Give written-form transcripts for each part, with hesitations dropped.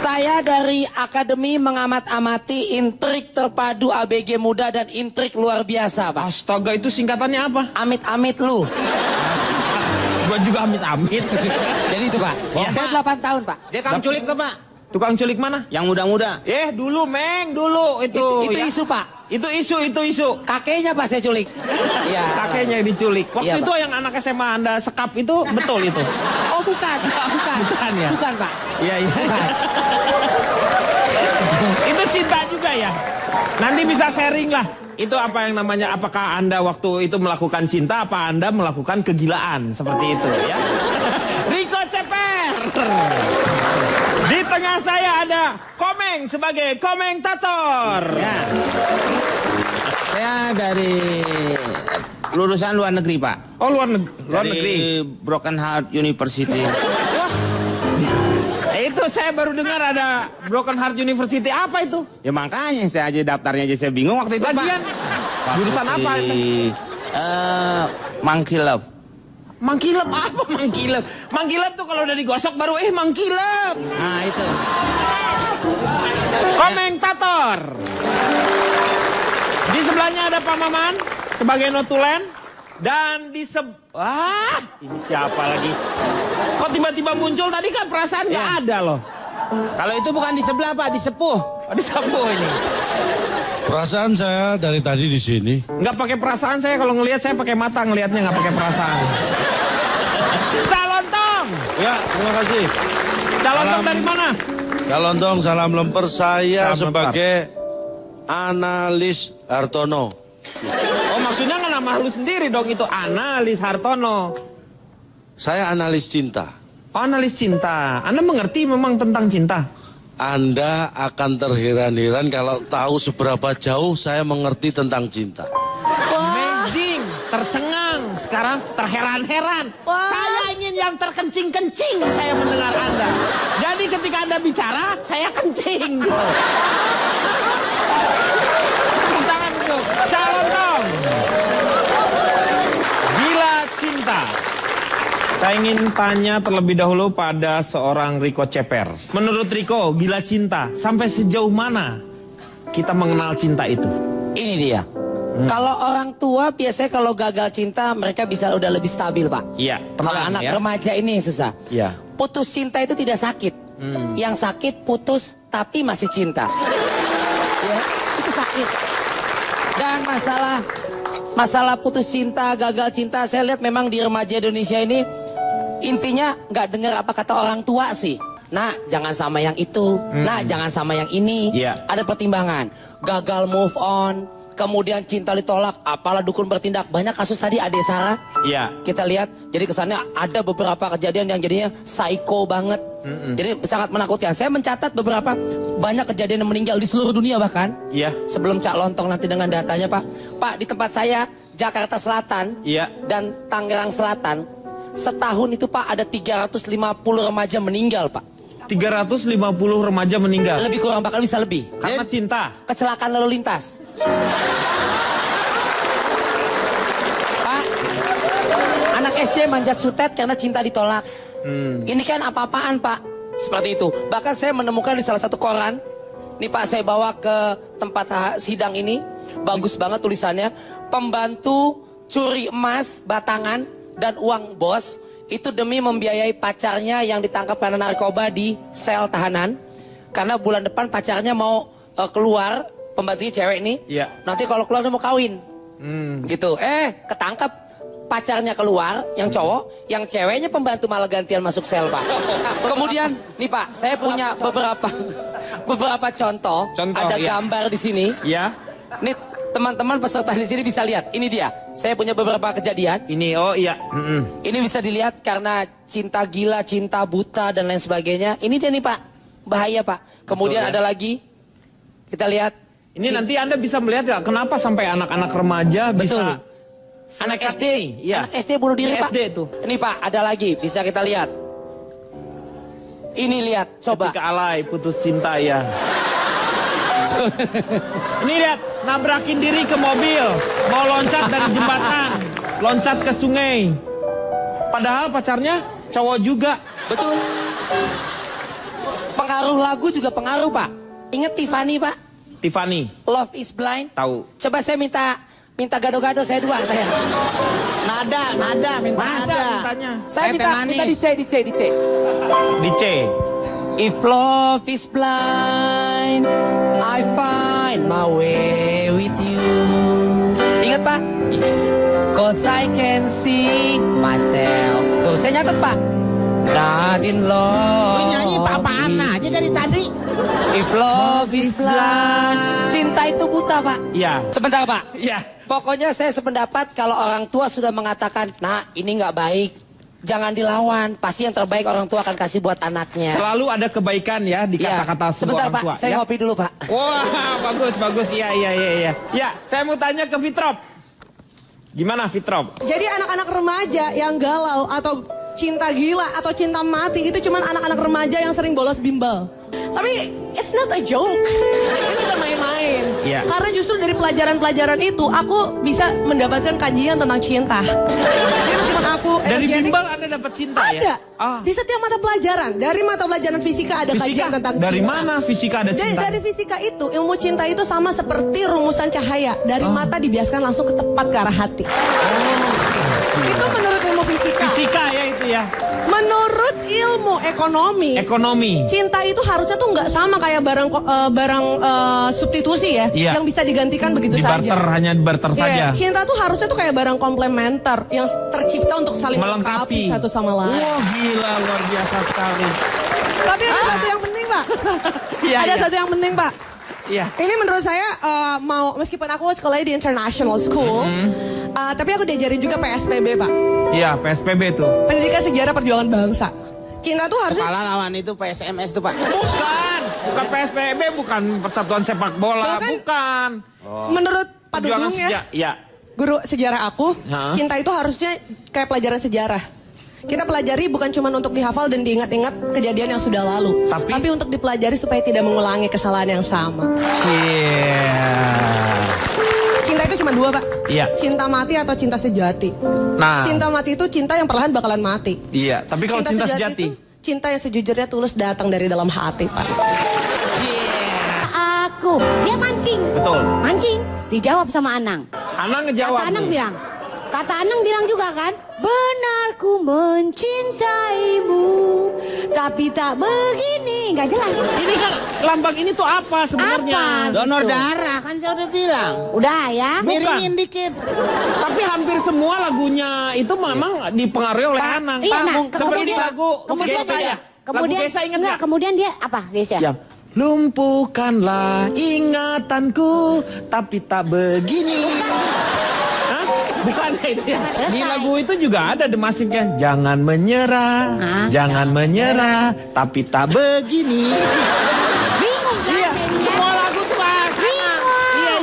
Saya dari Akademi Mengamat-Amati Intrik Terpadu ABG Muda dan Intrik Luar Biasa, Pak. Astaga, itu singkatannya apa? Amit-amit lu. Gua juga amit-amit. Jadi itu, Pak. Ya. Saya 8 tahun, Pak. Dia kang culik tuh, Pak. Tukang culik mana? Yang muda-muda. Dulu, Meng, dulu Itu ya. isu, Pak. Itu isu. Kakeknya, Pak, saya culik. Iya. Kakeknya yang diculik. Waktu Iya, itu Pak. yang anak SMA Anda sekap itu betul itu. Oh, bukan. Bukan ya? Bukan, Pak. Iya. Bukan. Itu cinta juga ya. Nanti bisa sharing lah. Itu apa yang namanya, apakah Anda waktu itu melakukan cinta, apa Anda melakukan kegilaan seperti itu ya. Rico Ceper. Di tengah saya ada Komeng sebagai komentator. Ya. Saya dari lulusan luar negeri, Pak. Oh, luar negeri. Dari Broken Heart University. Itu saya baru dengar ada Broken Heart University. Apa itu? Ya makanya saya aja daftarnya aja saya bingung waktu itu, Lagian, Pak. jurusan apa itu? Monkey Love. Mangkilep apa mangkilep? Mangkilep tuh kalau udah digosok baru mangkilep. Nah, itu. Komentator. Di sebelahnya ada Pak Maman sebagai notulen dan di ini siapa lagi? Kok tiba-tiba muncul tadi kan perasaan nggak Ya. ada loh. Kalau itu bukan di sebelah, Pak, di sepuh. Oh, di Sambo ini. Perasaan saya dari tadi di sini. Nggak pakai perasaan saya kalau ngelihat, saya pakai mata ngelihatnya, nggak pakai perasaan. Calontong. Ya, terima kasih. Calontong dari mana? Calontong, salam lemper. Saya Salam sebagai analis Hartono. Oh, maksudnya nggak nama lu sendiri dong, itu analis Hartono. Saya analis cinta. Oh, analis cinta. Anda mengerti memang tentang cinta? Anda akan terheran-heran kalau tahu seberapa jauh saya mengerti tentang cinta. Amazing, tercengang, sekarang terheran-heran. Saya ingin yang terkencing-kencing saya mendengar Anda. Jadi ketika Anda bicara, saya kencing gitu. Tepuk tangan untuk Calontong. Gila cinta. Saya ingin tanya terlebih dahulu pada seorang Rico Ceper. Menurut Rico, gila cinta, sampai sejauh mana kita mengenal cinta itu? Ini dia. Kalau orang tua biasanya kalau gagal cinta mereka bisa udah lebih stabil, Pak. Iya, Kalau tenang anak ya. remaja ini susah. Iya. Putus cinta itu tidak sakit. Yang sakit putus tapi masih cinta. Ya, itu sakit. Dan masalah putus cinta, gagal cinta, saya lihat memang di remaja Indonesia ini intinya nggak dengar apa kata orang tua sih. Nah, jangan sama yang itu. Nah, jangan sama yang ini. Iya. Ada pertimbangan. Gagal move on, kemudian cinta ditolak, apalah dukun bertindak. Banyak kasus tadi Ade Sarah. Iya. Kita lihat, jadi kesannya ada beberapa kejadian yang jadinya psycho banget. Jadi sangat menakutkan. Saya mencatat beberapa banyak kejadian yang meninggal di seluruh dunia bahkan. Iya. Sebelum Cak Lontong nanti dengan datanya, Pak. Pak, di tempat saya, Jakarta Selatan Iya. dan Tangerang Selatan, setahun itu Pak ada 350 remaja meninggal, Pak. 350 remaja meninggal. Lebih kurang, bahkan bisa lebih. Karena cinta. Kecelakaan lalu lintas. Pak, anak SD manjat sutet karena cinta ditolak. Ini kan apa-apaan, Pak. Seperti itu. Bahkan saya menemukan di salah satu koran. Nih Pak, saya bawa ke tempat sidang ini. Bagus banget tulisannya. Pembantu curi emas batangan dan uang bos itu demi membiayai pacarnya yang ditangkap karena narkoba di sel tahanan. Karena bulan depan pacarnya mau keluar, pembantunya cewek ini. Iya. Nanti kalau keluar dia mau kawin. Gitu. Ketangkep pacarnya keluar, yang cowok, yang ceweknya pembantu malah gantian masuk sel, Pak. Kemudian, nih Pak, saya punya beberapa contoh. Ada iya. gambar di sini. Ya. Nih teman-teman peserta di sini bisa lihat. Ini dia. Saya punya beberapa kejadian. Ini, oh iya. Ini bisa dilihat karena cinta gila, cinta buta dan lain sebagainya. Ini dia nih Pak. Bahaya Pak. Kemudian Betul, ya. ada lagi. Kita lihat. Ini nanti Anda bisa melihat ya, kenapa sampai anak-anak remaja Betul. bisa Anak senekat SD, ini. Iya. anak SD bunuh diri Pak. SD tuh. Ini Pak, ada lagi, bisa kita lihat. Ini lihat, coba. Ketika alay, putus cinta ya. Ini lihat, nabrakin diri ke mobil, mau loncat dari jembatan, loncat ke sungai. Padahal pacarnya cowok juga. Betul. Pengaruh lagu juga pengaruh, Pak. Ingat Tiffany, Pak? Tiffany, Love is Blind. tahu. Coba saya minta gado-gado saya 2 saya. Nada, minta nada. Mintanya. Saya Teh minta manis. di C. Di C. If love is blind, I find my way with you. Ingat, Pak? Cause I can see myself. Tuh, saya nyatet, Pak. Not in love. Lu nyanyi apa-apaan aja dari tadi. If love is blind. Cinta itu buta, Pak. Iya. Sebentar, Pak. Iya. Pokoknya saya sependapat kalau orang tua sudah mengatakan, nah ini nggak baik, jangan dilawan. Pasti yang terbaik orang tua akan kasih buat anaknya. Selalu ada kebaikan ya di Iya. kata-kata sebuah Sebentar, orang Pak, tua. saya ya? ngopi dulu, Pak. Wah, bagus. Iya. Ya, saya mau tanya ke Fitrop. Gimana Fitrop? Jadi anak-anak remaja yang galau atau cinta gila atau cinta mati itu cuman anak-anak remaja yang sering bolos bimbel. Tapi it's not a joke. Itu bukan main-main. Iya. Karena justru dari pelajaran-pelajaran itu aku bisa mendapatkan kajian tentang cinta. Jadi meskipun aku Dari energetic, bimbel Anda dapat cinta ada. ya? Ah. Di setiap mata pelajaran. Dari mata pelajaran fisika ada kajian tentang cinta. Dari mana fisika ada cinta? Dari fisika itu, ilmu cinta itu sama seperti rumusan cahaya. Dari mata dibiaskan langsung ke tepat ke arah hati. Itu menurut ilmu fisika. Fisika ya itu ya. Menurut ilmu ekonomi, Ekonomi. cinta itu harusnya tuh nggak sama kayak barang substitusi ya, Iya. yang bisa digantikan begitu Di barter, saja. hanya barter Iya, saja. cinta tuh harusnya tuh kayak barang komplementer yang tercipta untuk saling Melengkapi. melengkapi satu sama lain. Wah gila luar biasa sekali. Tapi ada satu yang penting, Pak. Iya, Ada iya. satu yang penting, Pak. Iya. Ini menurut saya mau meskipun aku sekolahnya di international school, tapi aku diajarin juga PSPB, Pak. Iya PSPB itu. Pendidikan Sejarah Perjuangan Bangsa. Cinta tuh harusnya Kalah lawan itu PSMS tuh, Pak. Bukan PSPB, bukan Persatuan Sepak Bola, bukan. menurut Pak Perjuangan Dudung ya, Iya. guru sejarah aku, Hah? cinta itu harusnya kayak pelajaran sejarah. Kita pelajari bukan cuma untuk dihafal dan diingat-ingat kejadian yang sudah lalu, Tapi untuk dipelajari supaya tidak mengulangi kesalahan yang sama. Iya. Cinta itu cuma 2, Pak. Iya. Cinta mati atau cinta sejati. Nah. Cinta mati itu cinta yang perlahan bakalan mati. Iya, tapi kalau cinta sejati. itu cinta yang sejujurnya tulus datang dari dalam hati, Pak. Aku, dia mancing. Betul. Mancing, dijawab sama Anang. Anang ngejawab. Kata Anang tuh. bilang, juga kan, benar ku mencintaimu, tapi tak begini, nggak jelas. Ini kan lambang ini tuh apa sebenarnya? Apa? Donor Gitu. darah kan saya udah bilang. Udah ya. Miringin dikit. Tapi hampir semua lagunya itu memang dipengaruhi oleh Anang. Iya, nah, Seperti kemudian- lagu kemudian Gesa ya. Kemudian, Lagu Gesa ingat enggak, nggak? kemudian dia apa, guys ya? Yang lumpuhkanlah ingatanku, tapi tak begini. Hah? Bukan itu ya. Di Selesai. lagu itu juga ada The Massive-nya. Jangan menyerah, Hah? jangan menyerah, tapi tak begini. Bingung kan Iya, jadinya? semua lagu tuh bahas Anang.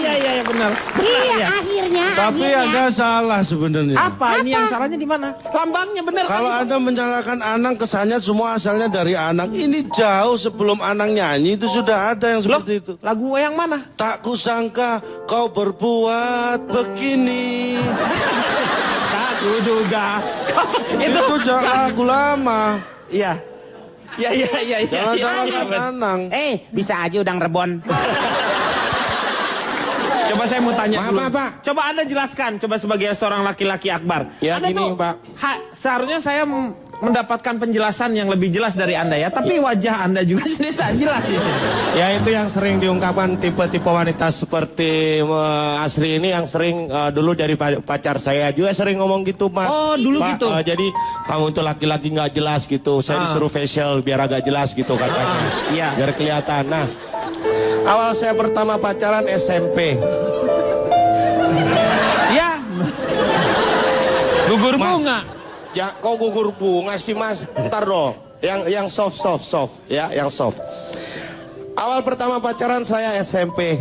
Iya benar. Benar Iya, ya. akhirnya. Tapi Anda salah sebenarnya. Apa? Ini yang salahnya di mana? Lambangnya benar kan? Kalau Anda menyalahkan Anang, kesannya semua asalnya dari Anang. Ini jauh sebelum Anang nyanyi itu sudah ada yang Loh, seperti itu. lagu yang mana? Tak kusangka kau berbuat begini. Tak kuduga. Itu lagu lama. Iya. Iya. Jangan salahkan Anang. Bisa aja udang rebon. Coba saya mau tanya Maaf, dulu. Pak, Pak. Coba Anda jelaskan, coba sebagai seorang laki-laki Akbar. Ya, Anda gini, Pak. Seharusnya saya mendapatkan penjelasan yang lebih jelas dari Anda ya. Tapi wajah Anda juga sendiri tak jelas di sini. Ya itu yang sering diungkapkan tipe-tipe wanita seperti Asri ini yang sering dulu dari pacar saya juga sering ngomong gitu, Mas. Oh, dulu Pak, gitu. Jadi kamu itu laki-laki nggak jelas gitu. Saya disuruh facial biar agak jelas gitu katanya. Iya. Biar kelihatan. Nah, awal saya pertama pacaran SMP. Ya. Gugur Mas. bunga. Ya, kau gugur bunga sih, Mas. Ntar dong. Yang soft ya, yang soft. Awal pertama pacaran saya SMP.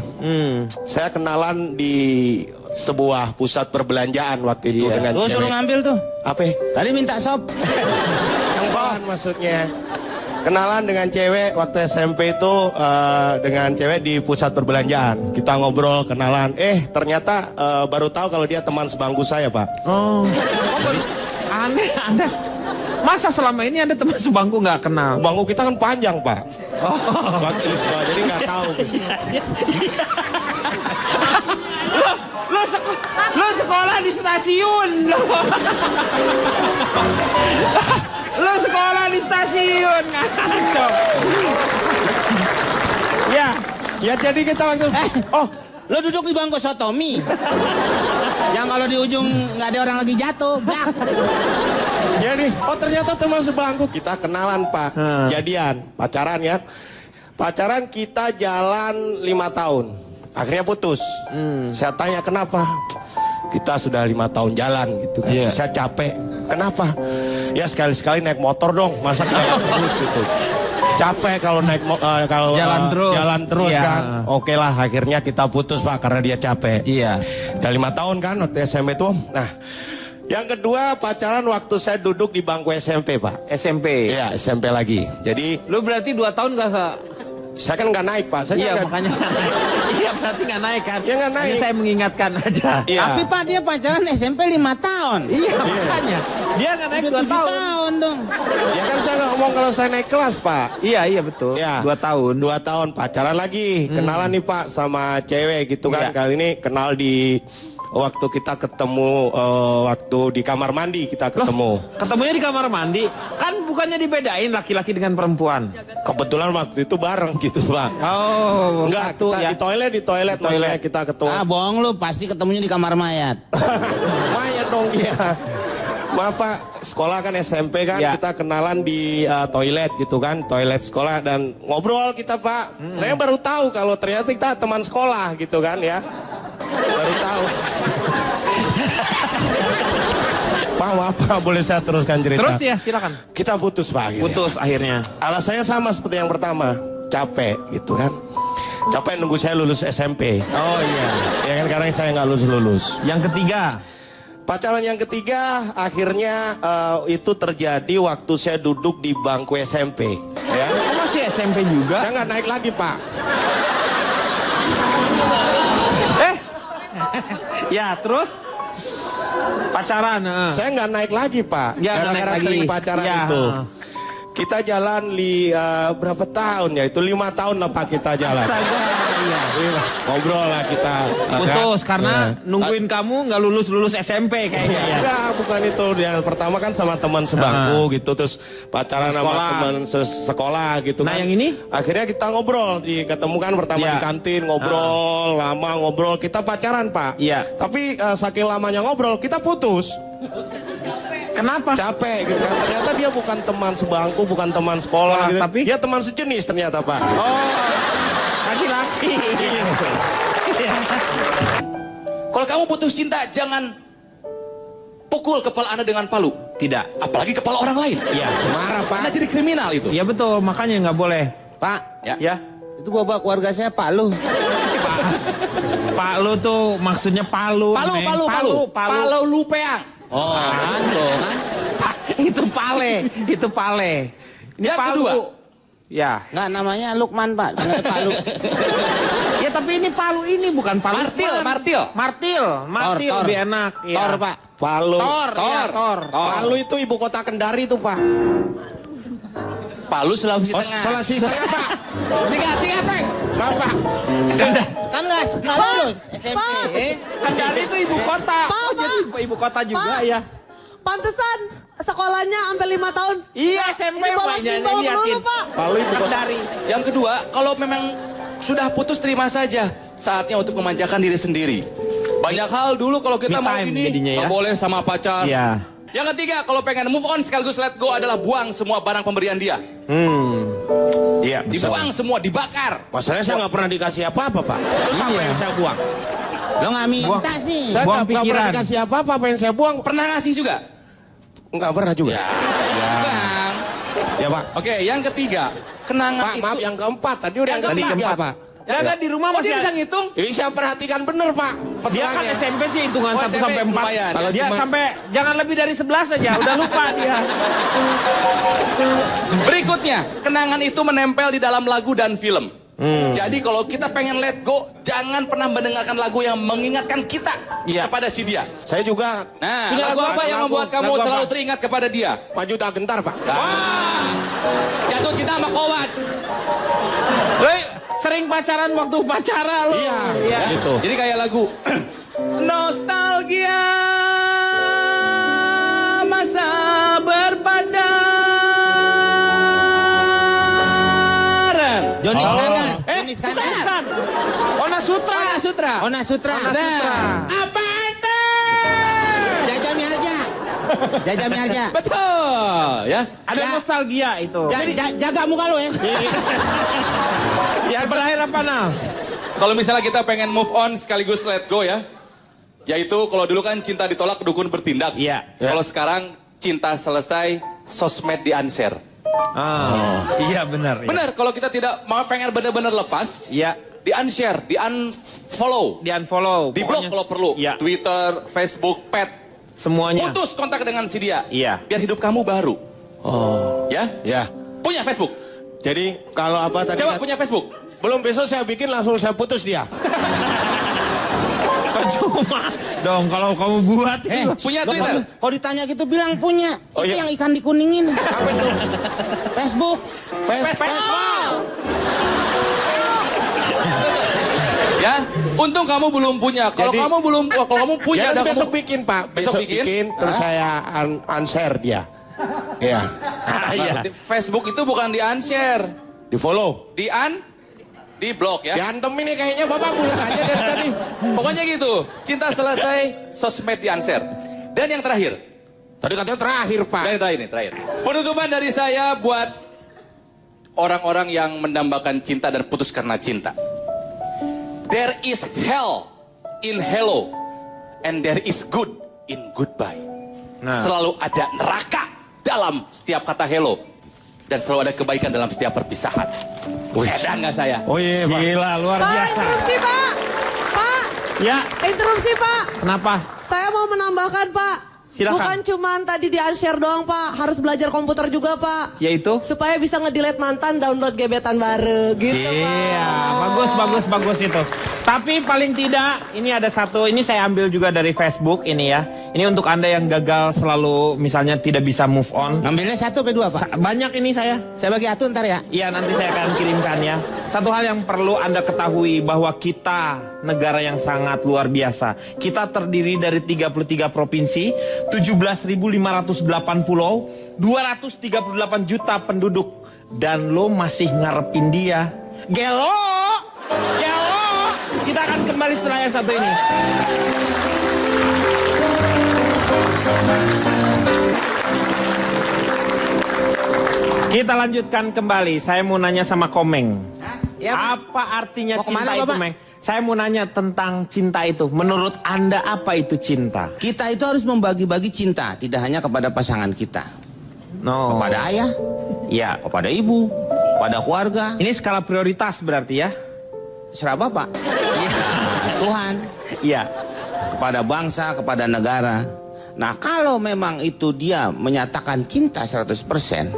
Saya kenalan di sebuah pusat perbelanjaan waktu itu dengan Lu suruh cewek. ngambil tuh. Apa? Tadi minta sop. Yang bahan maksudnya. Kenalan dengan cewek waktu SMP itu dengan cewek di pusat perbelanjaan. Kita ngobrol, kenalan. Ternyata baru tahu kalau dia teman sebangku saya, Pak. Oh. Aneh Anda. Masa selama ini ada teman sebangku nggak kenal? Bangku kita kan panjang, Pak. Bangku semua, jadi nggak tahu. Lo sekolah di stasiun. Lo sekolah di stasiun. Ngaco. Ya. Ya jadi kita waktu... Oh, lo duduk di bangku sotomi. Yang kalau di ujung nggak ada orang lagi jatuh, blak. Ya nih, oh ternyata teman sebangku. Kita kenalan, Pak. Jadian, pacaran ya. Pacaran kita jalan 5 tahun. Akhirnya putus. Saya tanya kenapa? Kita sudah 5 tahun jalan gitu kan. Yeah. Saya capek. Kenapa? Ya sekali-sekali naik motor dong. Masa jalan terus gitu. Capek kalau naik kalau jalan terus ya. Kan. Oke lah, akhirnya kita putus, Pak, karena dia capek. Iya. Udah 5 tahun kan waktu SMP tuh. Nah, yang kedua pacaran waktu saya duduk di bangku SMP, Pak. SMP. Iya, SMP lagi. Jadi Lu berarti 2 tahun gak saya kan nggak naik, Pak. Saya Iya nggak- makanya nggak naik. Iya berarti nggak naik kan? Ya, nggak naik. Ini saya mengingatkan aja. Iya. Tapi Pak dia pacaran SMP 5 tahun. Iya makanya. Dia nggak naik 2 7 tahun. tahun dong. Ya kan saya nggak ngomong kalau saya naik kelas, Pak. Iya betul. Ya. 2 tahun. 2 tahun pacaran lagi. Kenalan nih, Pak, sama cewek gitu kan. Iya. Kali ini kenal di waktu kita ketemu waktu di kamar mandi kita ketemu. Ketemunya di kamar mandi. Kan bukannya dibedain laki-laki dengan perempuan. Kebetulan waktu itu bareng gitu, Pak. Oh, Enggak, satu kita ya. di toilet maksudnya kita ketemu. Ah bohong lu, pasti ketemunya di kamar mayat. Mayat dong dia. Maaf, Pak, sekolah kan SMP kan, Ya. kita kenalan di toilet gitu kan, toilet sekolah dan ngobrol kita, Pak. Saya baru tahu kalau ternyata kita teman sekolah gitu kan ya. Baru tahu. Pak, maaf, Pak, boleh saya teruskan cerita? Terus ya silakan. Kita putus, Pak. Akhirnya. Putus akhirnya. Alasannya sama seperti yang pertama, capek gitu kan. Capek nunggu saya lulus SMP. Oh iya. Ya kan, karena saya nggak lulus. Yang ketiga. Pacaran yang ketiga akhirnya itu terjadi waktu saya duduk di bangku SMP. Ya. Oh, masih SMP juga? Saya nggak naik lagi, Pak. Ya terus pacaran. Saya nggak naik lagi, Pak. Ya, nggak Gara-gara naik lagi. sering pacaran Ya. itu. Kita jalan berapa tahun ya? Itu 5 tahun lah, Pak, kita jalan. Astaga, iya. Ngobrol lah kita. Putus kan? karena Ya. nungguin kamu nggak lulus SMP kayaknya ya. Enggak, bukan itu. Yang pertama kan sama teman sebangku gitu, terus pacaran sama Sekolah. teman sekolah gitu Nah, kan. yang ini? Akhirnya kita ngobrol, ketemukan pertama Iya. di kantin, ngobrol, lama ngobrol, kita pacaran, Pak. Iya. Tapi saking lamanya ngobrol, kita putus. Kenapa? Capek gitu kan. Ternyata dia bukan teman sebangku, bukan teman sekolah gitu. Tapi? Dia teman sejenis ternyata, Pak. Oh, laki-laki. Iya. Kalau kamu putus cinta, jangan pukul kepala Anda dengan palu. Tidak. Apalagi kepala orang lain. Iya. Marah, Pak. Anda jadi kriminal itu. Iya betul, makanya nggak boleh. Pak, Ya. itu bapak keluarga saya Pak Lu. Palu tuh maksudnya palu. Palu, Neng. palu. Palu lupeang. Oh, kan tuh kan. Itu pale, itu pale. Ini Yang palu. kedua. Ya. Nggak namanya Lukman Pak, namanya Pak Lu. Ya tapi ini palu ini bukan palu. Martil, Lukman. martil. Martil Tor. lebih enak. Ya. Tor Pak. Palu. Tor. Ya, tor. Palu itu ibu kota Kendari tuh, Pak. Palu Sulawesi Oh, Tengah. Sulawesi Tengah, Pak. Singa, Peng. Maaf, Pak. Kan nggak lulus SMP. Kendari itu ibu kota. Pak, Oh, jadi ibu kota juga Pak. ya. Pantesan sekolahnya sampai 5 tahun. Iya SMP Ini bolos banyak bimbel liatin. melulu, Pak. Palu ibu kota. Kendari. Yang kedua, kalau memang sudah putus terima saja. Saatnya untuk memanjakan diri sendiri. Banyak hal dulu kalau kita Me mau time ini jadinya ya. nggak boleh sama pacar. Iya. Yang ketiga, kalau pengen move on sekaligus let go adalah buang semua barang pemberian dia. Iya. Dibuang semua, dibakar. Masalahnya saya nggak pernah dikasih apa-apa, Pak. Terus apa yang saya buang? Lo nggak minta sih. Saya Buang nggak pernah pikiran. dikasih apa-apa, apa yang saya buang? Pernah ngasih juga? Nggak pernah juga. Bang. Ya, Pak. Oke, yang ketiga, kenangan Pak, itu. maaf yang keempat. Tadi udah yang Tadi ketiga, keempat. Pak. Ya kan di rumah Oh, masih dia bisa ngitung? Ini saya perhatikan bener, Pak. Dia kan Petualannya. SMP sih hitungan Oh, 1 SMP sampai 4. lumayan. Kalau Dia cuma- sampai jangan lebih dari 11 aja, udah lupa dia. Berikutnya, kenangan itu menempel di dalam lagu dan film. Jadi kalau kita pengen let go, jangan pernah mendengarkan lagu yang mengingatkan kita kepada si dia. Saya juga. Nah, Punya lagu apa yang membuat kamu Lagu selalu apa? teringat kepada dia? Maju tak gentar, Pak. Jatuh cinta sama kawan. Woi, sering pacaran waktu pacaran lo. Iya, gitu. Jadi kayak lagu nostalgia masa berpacaran. Joni Iskandar. Eh, Joni Iskandar. bukan. Ona Sutra. Ona Sutra. Ona Sutra. Nah, apa itu? Jaja Miharja. Jaja Miharja. Betul, ya. Ada nostalgia itu. Jaga muka lu ya. Ya berakhir apa nah? Kalau misalnya kita pengen move on sekaligus let go ya. Yaitu kalau dulu kan cinta ditolak, dukun bertindak. Iya. Kalau sekarang cinta selesai, sosmed di-unshare. Iya benar. Ya. Benar, kalau kita tidak mau pengen benar-benar lepas, Iya. di-unshare, di-unfollow, Di unfollow. di-block kalau perlu. Iya. Twitter, Facebook, pet. Semuanya. Putus kontak dengan si dia. Iya. Biar hidup kamu baru. Ya? Ya. Punya Facebook? Jadi kalau apa tadi? Coba punya Facebook? Belum, besok saya bikin langsung saya putus dia. Cuma dong kalau kamu buat itu. Punya Lo Twitter? Kalau ditanya gitu bilang punya. Oh, Itu iya. yang ikan dikuningin. Apa itu? Facebook. Ya, untung kamu belum punya. Kalau Jadi- kamu belum, kalau kamu punya, Ya, nanti dan besok kamu- bikin, Pak. Besok Besok bikin? bikin, terus saya unshare dia. Iya. Iya. Di Facebook itu bukan di-unshare, Di follow. di-block ya. Diantem ini kayaknya Bapak mulut aja dari tadi. Pokoknya gitu. Cinta selesai, sosmed di-unshare. Dan yang terakhir, Tadi katanya terakhir, Pak. dan yang terakhir nih, terakhir. Penutupan dari saya buat orang-orang yang mendambakan cinta dan putus karena cinta. There is hell in hello, and there is good in goodbye. Selalu ada neraka dalam setiap kata hello, dan selalu ada kebaikan dalam setiap perpisahan. Ada nggak saya? Oh iya, Pak. Gila luar Pak, biasa. interupsi Pak. Pak, Ya, interupsi Pak. kenapa? Saya mau menambahkan Pak. Silakan. Bukan cuman tadi di unshare doang Pak. Harus belajar komputer juga Pak. Yaitu? Supaya bisa nge-delete mantan, download gebetan baru. Gitu Iya, Pak. bagus itu. Tapi paling tidak, ini ada satu, ini saya ambil juga dari Facebook ini ya. Ini untuk Anda yang gagal selalu misalnya tidak bisa move on. Ambilnya satu ke dua, Pak. Banyak ini saya. Saya bagi atu ntar ya. Iya, nanti saya akan kirimkan ya. Satu hal yang perlu Anda ketahui bahwa kita negara yang sangat luar biasa. Kita terdiri dari 33 provinsi, 17.508 pulau, 238 juta penduduk. Dan lo masih ngarepin dia. Gelo! Gelo! Kita akan kembali setelah yang satu ini. Kita lanjutkan kembali. Saya mau nanya sama Komeng. Ya, Pak. Apa artinya Mau cinta kemana, itu, Bapak? Meng? Saya mau nanya tentang cinta itu. Menurut Anda apa itu cinta? Kita itu harus membagi-bagi cinta, tidak hanya kepada pasangan kita. No. Kepada ayah, Ya. kepada ibu, kepada keluarga, Ini skala prioritas berarti ya? serah Bapak. Tuhan, Iya. kepada bangsa, kepada negara. Nah, kalau memang itu dia menyatakan cinta 100%,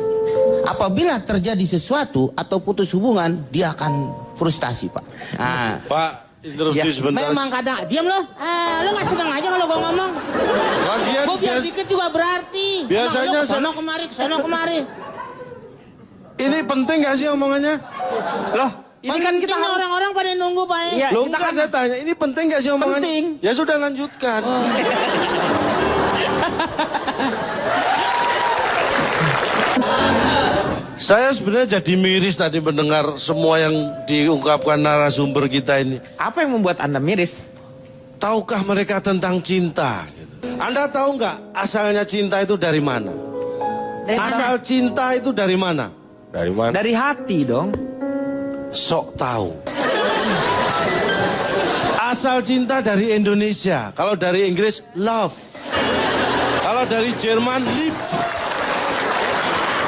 apabila terjadi sesuatu atau putus hubungan, dia akan frustasi, Pak. Nah, Pak, interupsi Ya, sebentar. memang kadang, diam lo. Lo gak seneng aja kalau gue ngomong. Lagian Gue biar dikit juga berarti. Biasanya sono kemari, sono kemari. ini penting gak sih omongannya? Loh, ini kan kita Penting harus... orang-orang pada nunggu, Pak. Iya, Loh kita enggak, kan... saya tanya, ini penting gak sih omongannya? Penting. Ya sudah lanjutkan. Saya sebenarnya jadi miris tadi mendengar semua yang diungkapkan narasumber kita ini. Apa yang membuat Anda miris? Tahukah mereka tentang cinta? Gitu. Anda tahu nggak asalnya cinta itu dari mana? Asal cinta itu dari mana? Dari mana? Dari hati dong. Sok tahu. Asal cinta dari Indonesia. Kalau dari Inggris, love. Kalau dari Jerman, lieb.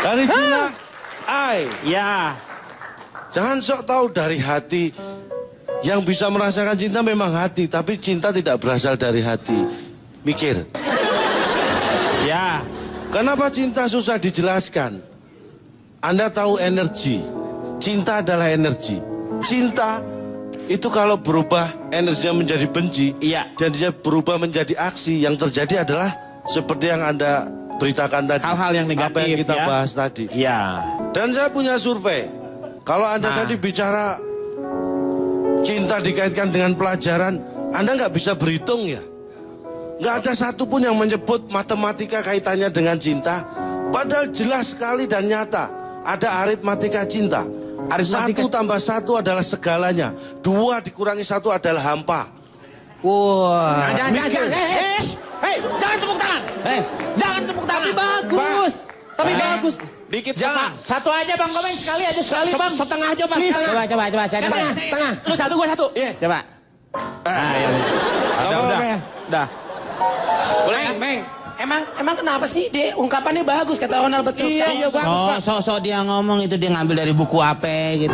Dari Cina, I. Ya. Jangan sok tahu dari hati. Yang bisa merasakan cinta memang hati, tapi cinta tidak berasal dari hati. Mikir. Ya. Kenapa cinta susah dijelaskan? Anda tahu energi. Cinta adalah energi. cinta itu kalau berubah energinya menjadi benci, Iya. dan dia berubah menjadi aksi, yang terjadi adalah seperti yang Anda beritakan tadi. Hal-hal yang negatif, apa yang kita ya. bahas tadi. Iya. Dan saya punya survei. Kalau Anda Nah. tadi bicara cinta dikaitkan dengan pelajaran, Anda nggak bisa berhitung ya. Nggak ada satupun yang menyebut matematika kaitannya dengan cinta. Padahal jelas sekali dan nyata ada aritmatika cinta. Aritmatika- 1 1 + 1 adalah segalanya. 2 dikurangi 1 adalah hampa. Wah. Jangan. Hei, jangan tepuk tangan. Jangan tepuk tangan. Tapi bagus. Tapi bagus. Dikit Jangan. Satu aja Bang Komeng, sekali aja, sekali Bang. setengah aja Mas. Coba saya Setengah. Lu satu, gua satu. Iya. Coba. Udah. Udah. Boleh, Meng. Emang kenapa sih, Dek? Ungkapannya bagus, kata Ronald betul. Iya bagus. So dia ngomong itu dia ngambil dari buku apa gitu.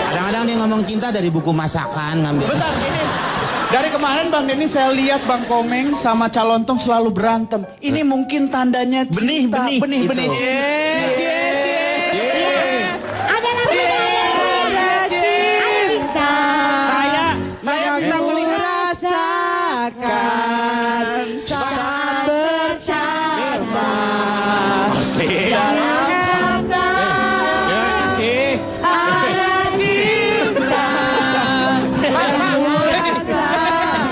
Kadang-kadang dia ngomong cinta dari buku masakan ngambil. Bentar, ini. Dari kemarin Bang Denny saya lihat Bang Komeng sama Calontong selalu berantem. Ini mungkin tandanya cinta. Benih. Benih. Ada lagunya, ada cinta. Saya Yang ku rasakan saat bercanda. Dalam kata ada cinta. Yang ku rasakan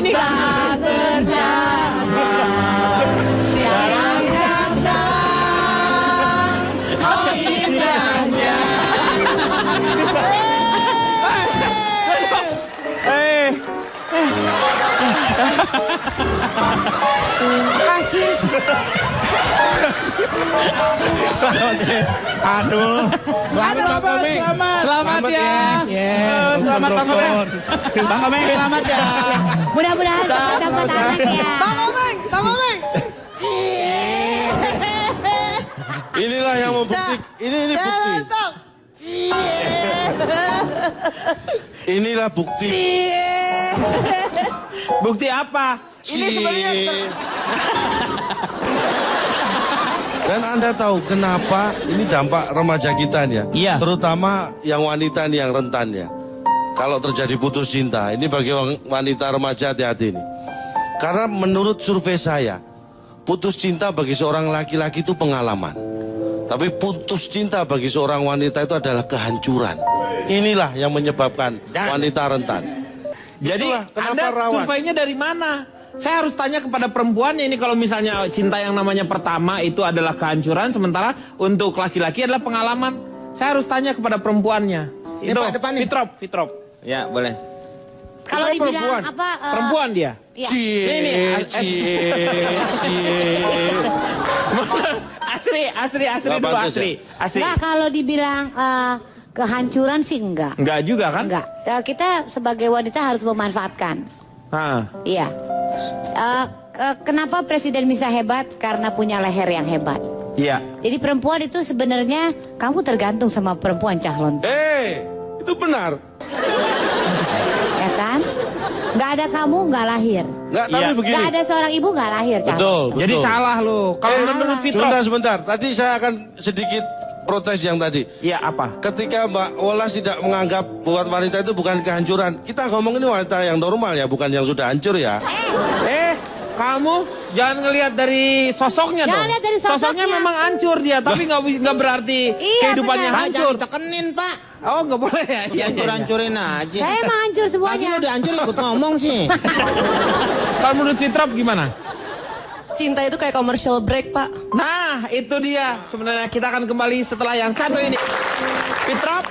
saat bercanda. Dalam kata oh indahnya. Aduh. Selamat Bang Komeng. Selamat ya. Selamat Bang Komeng. Bang Komeng selamat ya. Mudah-mudahan cepat dapat anak ya. Bang Komeng. Inilah yang membuktikan. Ini bukti. Inilah bukti. Bukti apa? Ini sebenarnya Dan Anda tahu kenapa ini dampak remaja kita nih ya. Iya. Terutama yang wanita nih yang rentan ya. Kalau terjadi putus cinta, ini bagi wanita remaja hati-hati nih. Karena menurut survei saya, putus cinta bagi seorang laki-laki itu pengalaman. Tapi putus cinta bagi seorang wanita itu adalah kehancuran. Inilah yang menyebabkan wanita rentan. Jadi Itulah kenapa Anda rawan. surveinya dari mana? Saya harus tanya kepada perempuannya ini kalau misalnya cinta yang namanya pertama itu adalah kehancuran, sementara untuk laki-laki adalah pengalaman. Saya harus tanya kepada perempuannya. Ini Itu Pak, depan nih. Fitrop. Ya, boleh. Kalau Itu dibilang perempuan. apa? Perempuan dia. Iya. Asri Nggak dulu pantas Asri. Nah, kalau dibilang kehancuran sih enggak. Enggak juga kan? Enggak. Kita sebagai wanita harus memanfaatkan. Iya. Kenapa presiden bisa hebat? Karena punya leher yang hebat. Iya. Jadi perempuan itu sebenarnya kamu tergantung sama perempuan calon, Itu benar. ya kan? Nggak ada kamu nggak lahir. Nggak, tapi Iya. begini. Nggak ada seorang ibu nggak lahir calon. Betul. Jadi salah lo. Kalau menurut Fitrop. Sebentar. Tadi saya akan sedikit protes yang tadi. Iya apa? Ketika Mbak Wolas tidak menganggap buat wanita itu bukan kehancuran. Kita ngomong ini wanita yang normal ya, bukan yang sudah hancur ya. Kamu jangan ngelihat dari sosoknya Jangan dong. lihat dari sosoknya. memang hancur dia, tapi nggak berarti Iya, kehidupannya benar. Pak, hancur. jangan ditekenin, Pak. Oh nggak boleh ya? Iya. Hancur-hancurin aja. Saya emang hancur Lagi semuanya. udah hancur ikut ngomong sih. Kalau menurut Fitrop gimana? Cinta itu kayak commercial break, Pak. Nah, itu dia. Sebenarnya kita akan kembali setelah yang satu ini. Fitrop.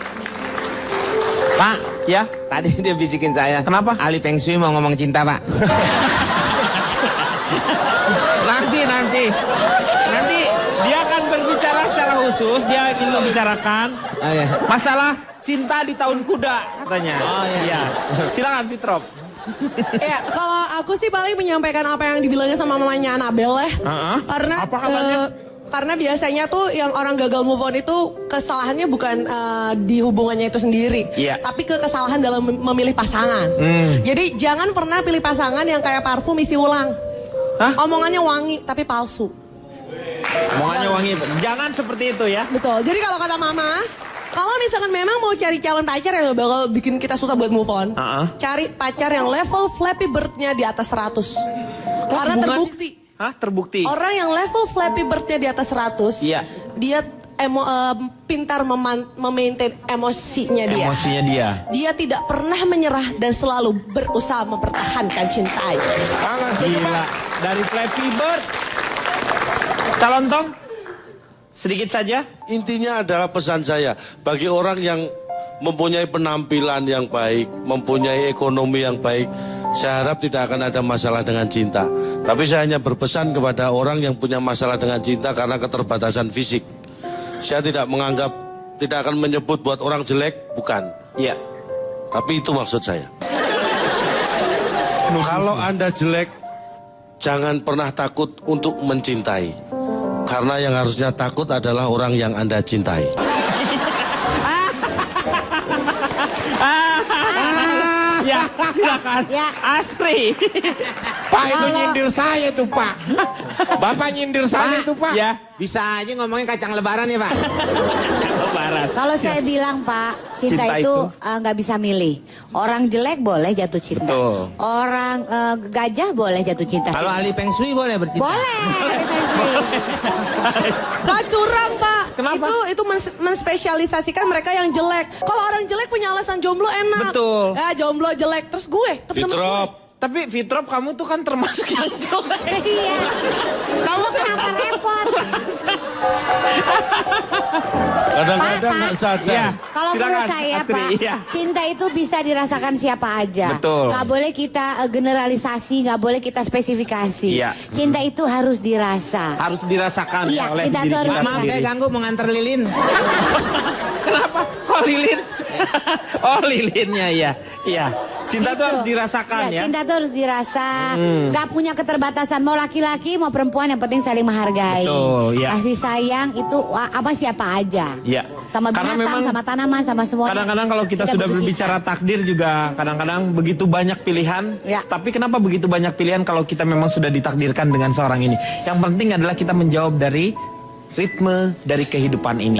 Pak, Ya. tadi dia bisikin saya. Kenapa? Ali Peng Shui mau ngomong cinta, Pak. Nanti dia akan berbicara secara khusus. Dia ingin membicarakan Oh, iya. masalah cinta di tahun kuda katanya. Oh, iya. Silakan Fitrop. Ya, kalau aku sih paling menyampaikan apa yang dibilangnya sama mamanya Anabel ya. Karena Apa katanya? karena biasanya tuh yang orang gagal move on itu kesalahannya bukan di hubungannya itu sendiri, Iya. tapi kesalahan dalam memilih pasangan. Jadi jangan pernah pilih pasangan yang kayak parfum isi ulang. Hah? Omongannya wangi tapi palsu. Omongannya wangi. Jangan seperti itu ya. Betul. Jadi kalau kata mama, Kalau misalkan memang mau cari calon pacar yang bakal bikin kita susah buat move on, cari pacar yang level Flappy Bird-nya di atas 100. Karena terbukti. Hah, terbukti? Orang yang level Flappy Bird-nya di atas 100, dia pintar memaintain emosinya dia. Emosinya dia. Dia tidak pernah menyerah dan selalu berusaha mempertahankan cintanya. Gila. Dari Flappy Bird. Calontong, sedikit saja. Intinya adalah pesan saya bagi orang yang mempunyai penampilan yang baik, mempunyai ekonomi yang baik, saya harap tidak akan ada masalah dengan cinta. Tapi saya hanya berpesan kepada orang yang punya masalah dengan cinta karena keterbatasan fisik. Saya tidak menganggap, tidak akan menyebut buat orang jelek, bukan. Iya. Tapi itu maksud saya. Kalau Anda jelek, jangan pernah takut untuk mencintai. Karena yang harusnya takut adalah orang yang Anda cintai. Ya, silakan. Ya. Astri. Pak, itu nyindir saya tuh, Pak. Bapak nyindir saya tuh, Pak. Ya. Bisa aja ngomongin kacang lebaran ya, Pak. Lebaran. Kalau saya bilang Pak, cinta itu nggak bisa milih. Orang jelek boleh jatuh cinta. Betul. Orang gajah boleh jatuh cinta. Kalau ahli Feng Shui boleh bercinta. Boleh. Boleh. Pak curang Pak. Kenapa? Itu menspesialisasikan mereka yang jelek. Kalau orang jelek punya alasan jomblo enak. Betul. Ya jomblo jelek. Terus gue. Fitrop. Tapi Fitrop, kamu tuh kan termasuk yang jelek. Iya. Kamu Kenapa repot? Kadang-kadang nggak sadar. Ya. Kalau menurut Silakan, saya Astri, Pak, iya. cinta itu bisa dirasakan siapa aja. Betul. Gak boleh kita generalisasi, gak boleh kita spesifikasi. Iya. Cinta itu harus dirasa. Harus dirasakan Iya, oleh cinta diri itu harus kita Maaf, saya sendiri. ganggu mengantar lilin. Kenapa? Oh, lilin. Oh, lilinnya ya. Iya. Cinta itu Itu. harus dirasakan ya. Cinta itu harus dirasa. Gak punya keterbatasan. Mau laki-laki, mau perempuan, yang penting saling menghargai. Betul, iya. Kasih sayang itu apa siapa aja. Iya. Sama Karena binatang, memang sama tanaman, sama semuanya. Kadang-kadang kalau kita sudah butuh berbicara takdir juga kadang-kadang begitu banyak pilihan. Ya. Tapi kenapa begitu banyak pilihan kalau kita memang sudah ditakdirkan dengan seorang ini? Yang penting adalah kita menjawab dari ritme dari kehidupan ini.